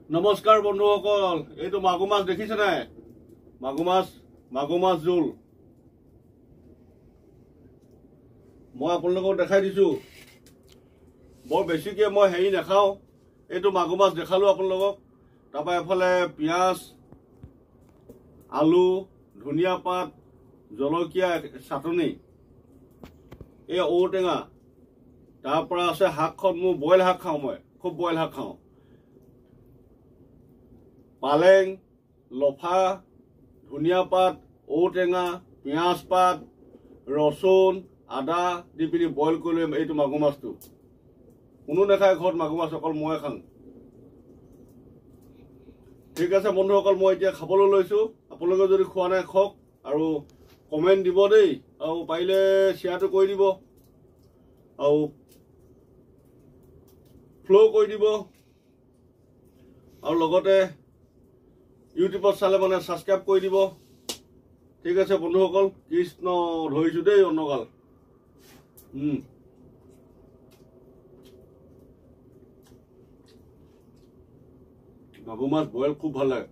নমস্কাৰ বন্ধুসকল, এইটো মাগুৰ মাছ দেখিছে নাই? মাগুৰ মাছ জোল মই আপোনালোকক দেখাই দিছো। বৰ বেছিকে মই হেৰি নাখাওঁ। এইটো মাগুৰ মাছ দেখালো আপোনালোকক। তাৰপৰা এফালে পিঁয়াজ, আলু, ধনিয়া পাত, জলকীয়া, চাটনি, এই ঔটেঙা, তাৰপৰা আছে শাকখন। মোৰ বইল শাক খাওঁ, মই খুব বইল শাক খাওঁ। পালেং, লফা, ধনিয়া পাত, ঔটেঙা, পিঁয়াজ পাত, ৰচুন, আদা দি পিনি বইল কৰি লৈ এইটো মাগুৰ মাছটো। কোনো নাখায় ঘৰত মাগুৰ মাছ, অকল মই খাওঁ। ঠিক আছে বন্ধুসকল, মই এতিয়া খাবলৈ লৈছোঁ। আপোনালোকে যদি খোৱা নাই খাওক আৰু কমেণ্ট দিব দেই, আৰু পাৰিলে শ্বেয়াৰটো কৰি দিব আৰু ফ'ল' কৰি দিব, আৰু লগতে ইউটিউবত চালে মানে ছাবস্ক্ৰাইব কৰি দিব। ঠিক আছে বন্ধুসকল, কৃষ্ণ ধৰিছোঁ দেই অন্নকাল। মাগুৰ মাছ বইল খুব ভাল লাগে।